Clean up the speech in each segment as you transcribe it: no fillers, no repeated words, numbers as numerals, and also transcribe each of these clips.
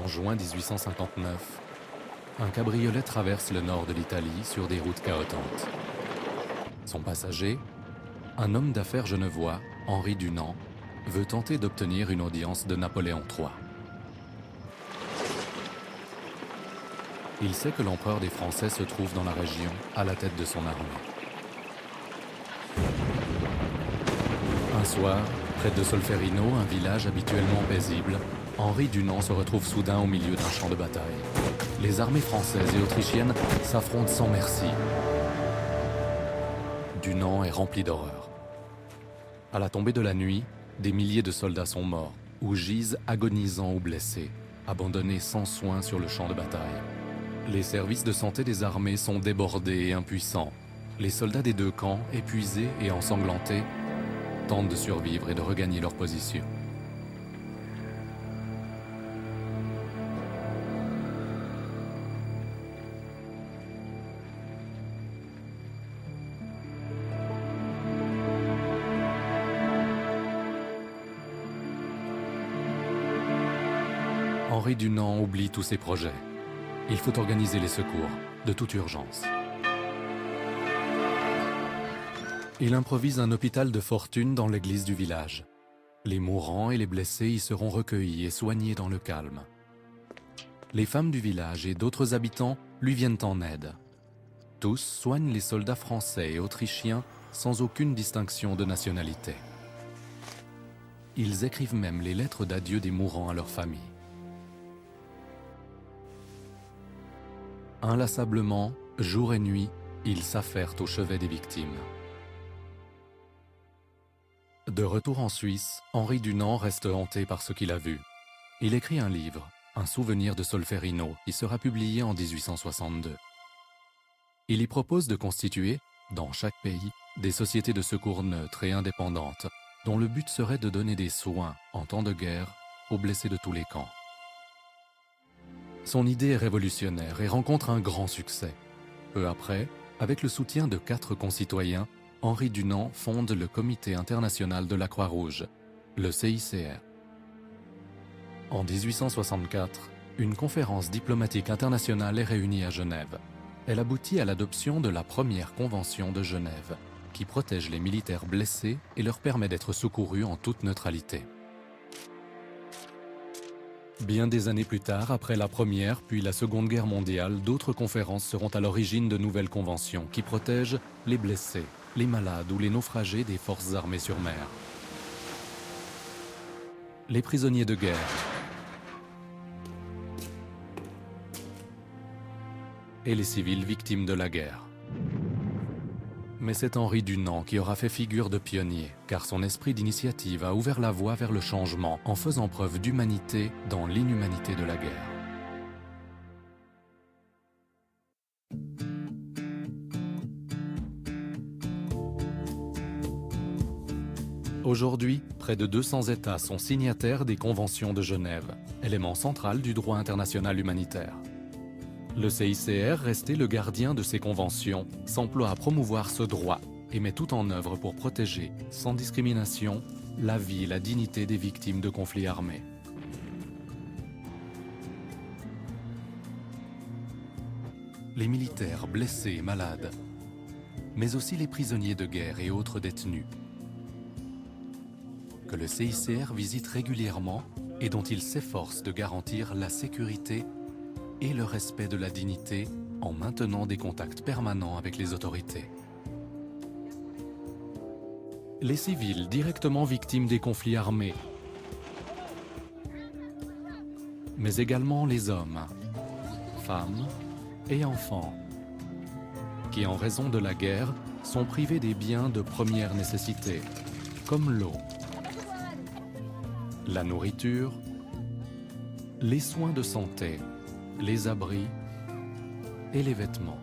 En juin 1859, un cabriolet traverse le nord de l'Italie sur des routes cahotantes. Son passager, un homme d'affaires genevois, Henri Dunant, veut tenter d'obtenir une audience de Napoléon III. Il sait que l'empereur des Français se trouve dans la région, à la tête de son armée. Un soir, près de Solferino, un village habituellement paisible, Henri Dunant se retrouve soudain au milieu d'un champ de bataille. Les armées françaises et autrichiennes s'affrontent sans merci. Dunant est rempli d'horreur. À la tombée de la nuit, des milliers de soldats sont morts ou gisent agonisants ou blessés, abandonnés sans soin sur le champ de bataille. Les services de santé des armées sont débordés et impuissants. Les soldats des deux camps, épuisés et ensanglantés, tentent de survivre et de regagner leur position. Henri Dunant oublie tous ses projets. Il faut organiser les secours, de toute urgence. Il improvise un hôpital de fortune dans l'église du village. Les mourants et les blessés y seront recueillis et soignés dans le calme. Les femmes du village et d'autres habitants lui viennent en aide. Tous soignent les soldats français et autrichiens sans aucune distinction de nationalité. Ils écrivent même les lettres d'adieu des mourants à leur famille. Inlassablement, jour et nuit, ils s'affairent au chevet des victimes. De retour en Suisse, Henri Dunant reste hanté par ce qu'il a vu. Il écrit un livre, Un souvenir de Solferino, qui sera publié en 1862. Il y propose de constituer, dans chaque pays, des sociétés de secours neutres et indépendantes, dont le but serait de donner des soins, en temps de guerre, aux blessés de tous les camps. Son idée est révolutionnaire et rencontre un grand succès. Peu après, avec le soutien de 4 concitoyens, Henri Dunant fonde le Comité international de la Croix-Rouge, le CICR. En 1864, une conférence diplomatique internationale est réunie à Genève. Elle aboutit à l'adoption de la première Convention de Genève, qui protège les militaires blessés et leur permet d'être secourus en toute neutralité. Bien des années plus tard, après la Première puis la Seconde Guerre mondiale, d'autres conférences seront à l'origine de nouvelles conventions qui protègent les blessés, les malades ou les naufragés des forces armées sur mer. Les prisonniers de guerre et les civils victimes de la guerre. Mais c'est Henri Dunant qui aura fait figure de pionnier, car son esprit d'initiative a ouvert la voie vers le changement en faisant preuve d'humanité dans l'inhumanité de la guerre. Aujourd'hui, près de 200 États sont signataires des conventions de Genève, élément central du droit international humanitaire. Le CICR, resté le gardien de ces conventions, s'emploie à promouvoir ce droit et met tout en œuvre pour protéger, sans discrimination, la vie et la dignité des victimes de conflits armés. Les militaires blessés et malades, mais aussi les prisonniers de guerre et autres détenus, que le CICR visite régulièrement et dont il s'efforce de garantir la sécurité et le respect de la dignité en maintenant des contacts permanents avec les autorités. Les civils directement victimes des conflits armés, mais également les hommes, femmes et enfants, qui en raison de la guerre sont privés des biens de première nécessité, comme l'eau, la nourriture, les soins de santé, les abris et les vêtements.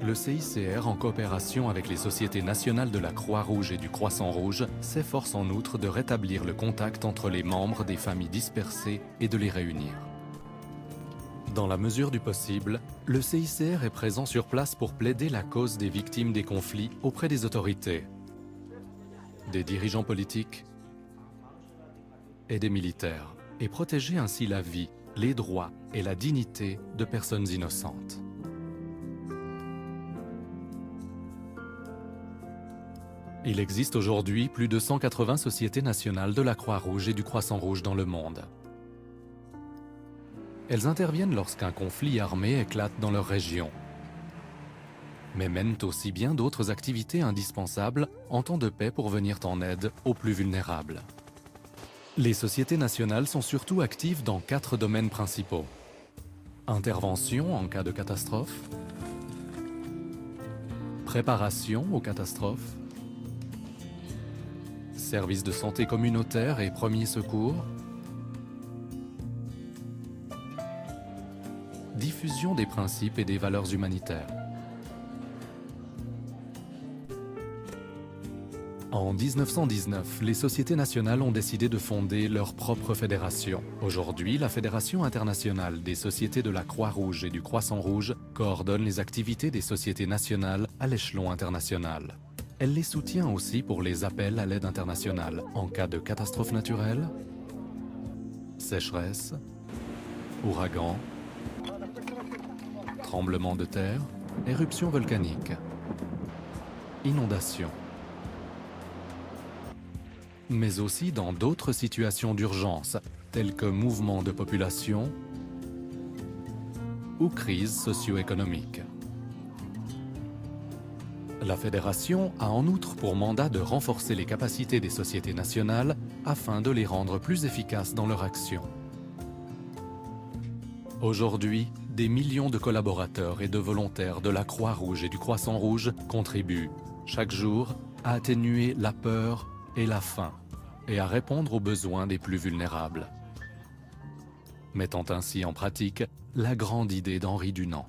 Le CICR, en coopération avec les sociétés nationales de la Croix-Rouge et du Croissant-Rouge, s'efforce en outre de rétablir le contact entre les membres des familles dispersées et de les réunir. Dans la mesure du possible, le CICR est présent sur place pour plaider la cause des victimes des conflits auprès des autorités, des dirigeants politiques et des militaires. et protéger ainsi la vie, les droits et la dignité de personnes innocentes. Il existe aujourd'hui plus de 180 sociétés nationales de la Croix-Rouge et du Croissant-Rouge dans le monde. Elles interviennent lorsqu'un conflit armé éclate dans leur région, mais mènent aussi bien d'autres activités indispensables en temps de paix pour venir en aide aux plus vulnérables. Les sociétés nationales sont surtout actives dans 4 domaines principaux. Intervention en cas de catastrophe, préparation aux catastrophes, services de santé communautaire et premiers secours, diffusion des principes et des valeurs humanitaires. En 1919, les sociétés nationales ont décidé de fonder leur propre fédération. Aujourd'hui, la Fédération internationale des sociétés de la Croix-Rouge et du Croissant-Rouge coordonne les activités des sociétés nationales à l'échelon international. Elle les soutient aussi pour les appels à l'aide internationale en cas de catastrophe naturelle, sécheresse, ouragan, tremblement de terre, éruption volcanique, inondation, mais aussi dans d'autres situations d'urgence, telles que mouvements de population ou crises socio-économiques. La Fédération a en outre pour mandat de renforcer les capacités des sociétés nationales afin de les rendre plus efficaces dans leur action. Aujourd'hui, des millions de collaborateurs et de volontaires de la Croix-Rouge et du Croissant-Rouge contribuent, chaque jour, à atténuer la peur et la faim, et à répondre aux besoins des plus vulnérables, mettant ainsi en pratique la grande idée d'Henri Dunant.